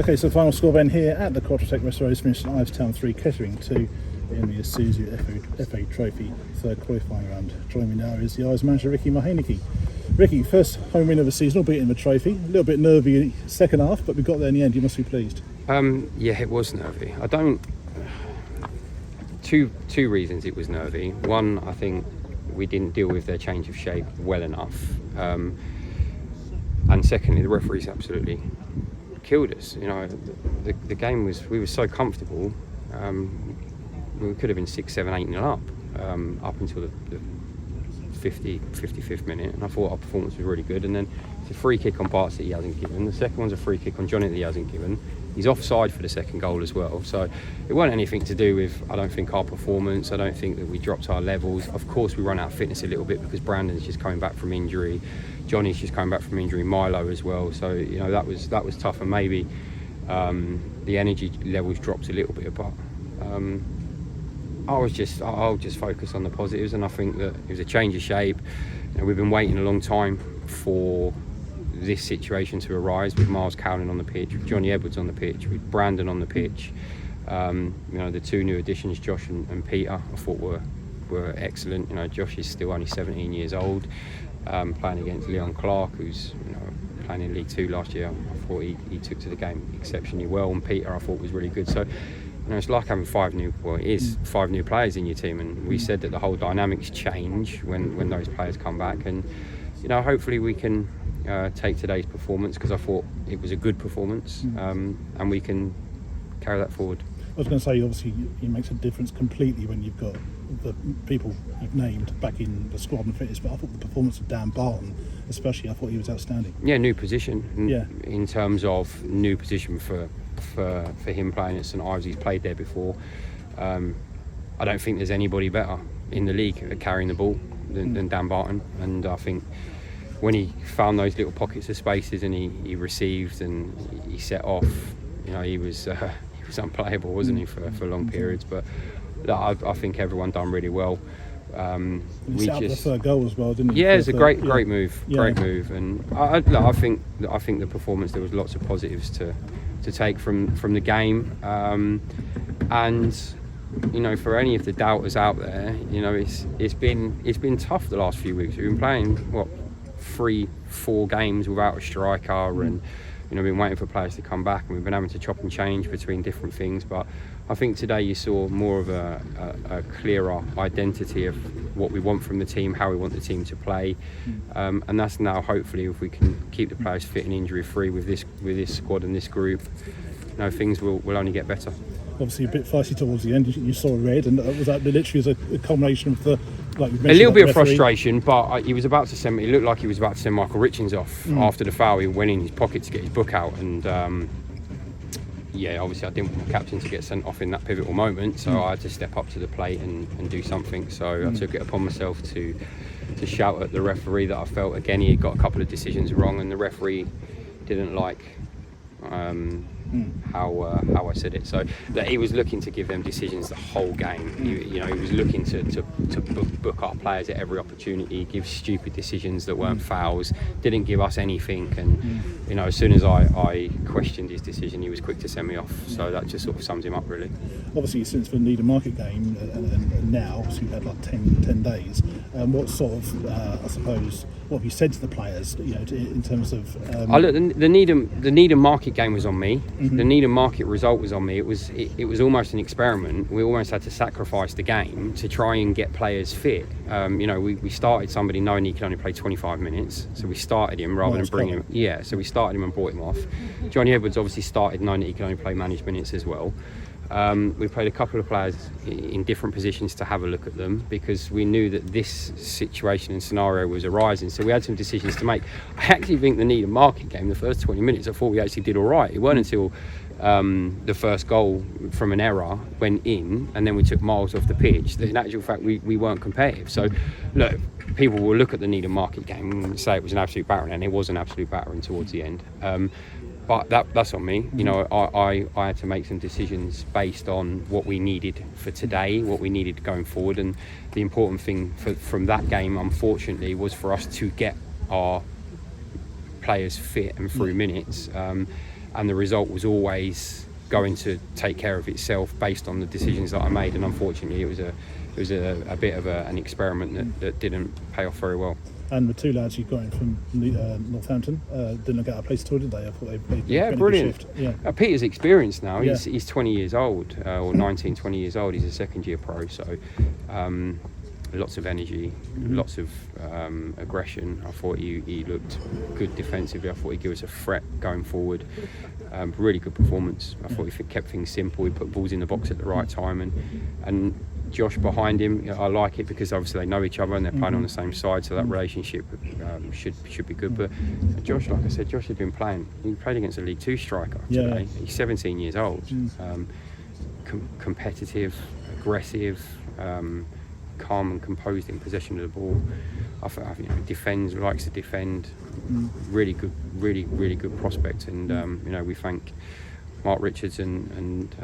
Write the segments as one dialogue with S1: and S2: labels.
S1: Okay, so final score then here at the Quadratec Restoration finished Ives Town 3, Kettering 2 in the Isuzu FA Trophy third qualifying round. Joining me now is the Ives manager Ricky Marheineke. Ricky, first home win of the season, albeit in the trophy. A little bit nervy second half, but we got there in the end. You must be pleased.
S2: Yeah, it was nervy. Two reasons it was nervy. One, I think we didn't deal with their change of shape well enough. And secondly, the referees absolutely killed us. You know, the game was, we were so comfortable. We could have been 6, 7, 8 nil up until the 55th minute, and I thought our performance was really good. And then it's a free kick on Barts that he hasn't given. The second one's a free kick on Johnny that he hasn't given. He's offside for the second goal as well. So it wasn't anything to do with, I don't think, our performance. I don't think that we dropped our levels. Of course, we run out of fitness a little bit because Brandon's just coming back from injury. Johnny's just coming back from injury, Milo as well. So, you know, that was tough, and maybe the energy levels dropped a little bit. But I'll just focus on the positives, and I think that it was a change of shape. You know, we've been waiting a long time for this situation to arise, with Miles Cowling on the pitch, with Johnny Edwards on the pitch, with Brandon on the pitch. You know, the two new additions, Josh and Peter, I thought were excellent. You know, Josh is still only 17 years old, playing against Leon Clark, who's, you know, playing in League 2 last year. I thought he took to the game exceptionally well, and Peter I thought was really good. So, you know, it's like having 5 new players in your team, and we said that the whole dynamics change when those players come back. And, you know, hopefully we can take today's performance, because I thought it was a good performance, and we can carry that forward.
S1: I was going to say, obviously it makes a difference completely when you've got the people you've named back in the squad and fitness, but I thought the performance of Dan Barton especially, I thought he was outstanding.
S2: Yeah, new position.
S1: Yeah.
S2: In terms of new position for him playing at St Ives. He's played there before. I don't think there's anybody better in the league at carrying the ball than Dan Barton, and I think when he found those little pockets of spaces and he received and he set off, you know, he was unplayable, wasn't he, for long periods. But I think everyone done really well.
S1: He set up the third goal as well, didn't he?
S2: Yeah, it's a great move, great move. And I think the performance, there was lots of positives to take from the game. And, you know, for any of the doubters out there, you know, it's been tough the last few weeks. We've been playing 3-4 games without a striker, and, you know, been waiting for players to come back, and we've been having to chop and change between different things. But I think today you saw more of a clearer identity of what we want from the team, how we want the team to play, and that's now, hopefully, if we can keep the players fit and injury free with this squad and this group, you know, things will only get better.
S1: Obviously a bit feisty towards the end. You saw red, and was that literally a culmination of the, like you mentioned,
S2: a little bit of
S1: referee?
S2: frustration, but he was about to send. It looked like he was about to send Michael Richings off after the foul. He went in his pocket to get his book out, and yeah, obviously I didn't want the captain to get sent off in that pivotal moment, so I had to step up to the plate and do something. So I took it upon myself to shout at the referee that I felt, again, he had got a couple of decisions wrong, and the referee didn't like how I said it. So that he was looking to give them decisions the whole game. He was looking to book our players at every opportunity, give stupid decisions that weren't fouls, didn't give us anything. And you know, as soon as I questioned his decision, he was quick to send me off. So that just sort of sums him up, really.
S1: Obviously, since the Needham Market game and now, obviously we've had like 10 days. What sort of, I suppose, what have you said to the players? You know, in terms of.
S2: Look, the Needham Market game was on me. The Needham Market result was on me. It was almost an experiment. We almost had to sacrifice the game to try and get players fit. You know, we started somebody knowing he could only play 25 minutes, so we started him rather than bring him. Yeah, so we started him and brought him off. Johnny Edwards obviously started knowing that he could only play managed minutes as well. We played a couple of players in different positions to have a look at them, because we knew that this situation and scenario was arising. So we had some decisions to make. I actually think the Needham Market game, the first 20 minutes, I thought we actually did all right. It wasn't until the first goal from an error went in, and then we took Miles off the pitch, that in actual fact we weren't competitive. So look, people will look at the Needham Market game and say it was an absolute battering, and it was an absolute battering towards the end. But that's on me. You know, I had to make some decisions based on what we needed for today, what we needed going forward, and the important thing from that game, unfortunately, was for us to get our players fit and through minutes. and the result was always going to take care of itself based on the decisions that I made. And unfortunately, it was a bit of an experiment that didn't pay off very well.
S1: And the two lads you got in from Northampton didn't look out of place at all, did they? I thought they
S2: brilliant.
S1: Shift. Yeah.
S2: Peter's experienced now.
S1: Yeah.
S2: He's 20 years old, or 19, 20 years old. He's a second-year pro, so lots of energy, lots of aggression. I thought he looked good defensively. I thought he'd give us a threat going forward. Really good performance. I thought he kept things simple. He put balls in the box at the right time, and Josh behind him. I like it because obviously they know each other and they're playing on the same side, so that relationship should be good. But Josh, like I said, Josh had been playing. He played against a League Two striker today. Yeah. He's 17 years old. Competitive, aggressive, calm and composed in possession of the ball. Defends, likes to defend. Really good prospect. And we thank Mark Richards and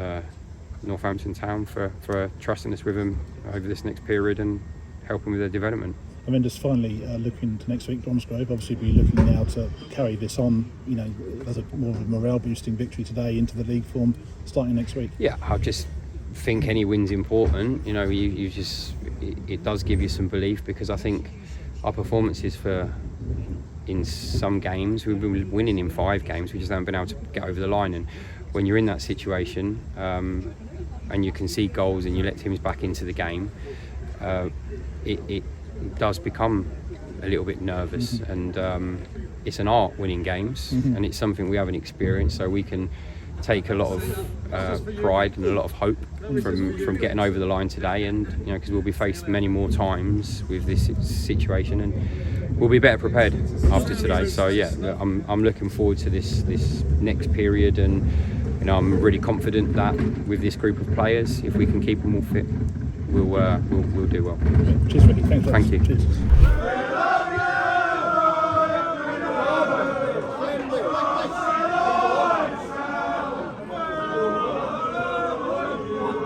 S2: Northampton Town for trusting us with him over this next period and helping with their development.
S1: I mean, just finally looking to next week, Bromsgrove, obviously be looking now to carry this on, as a more of a morale boosting victory today into the league form starting next week.
S2: Yeah, I just think any win's important. It does give you some belief, because I think our performances in some games, we've been winning in 5 games, we just haven't been able to get over the line. And when you're in that situation and you concede goals and you let teams back into the game, it does become a little bit nervous. And it's an art winning games, and it's something we haven't experienced, so we can take a lot of pride and a lot of hope from getting over the line today. And because we'll be faced many more times with this situation, and we'll be better prepared after today. So I'm looking forward to this next period, and I'm really confident that with this group of players, if we can keep them all fit, we'll do well.
S1: Cheers, Ricky. Thanks.
S2: Thank you.
S1: Cheers.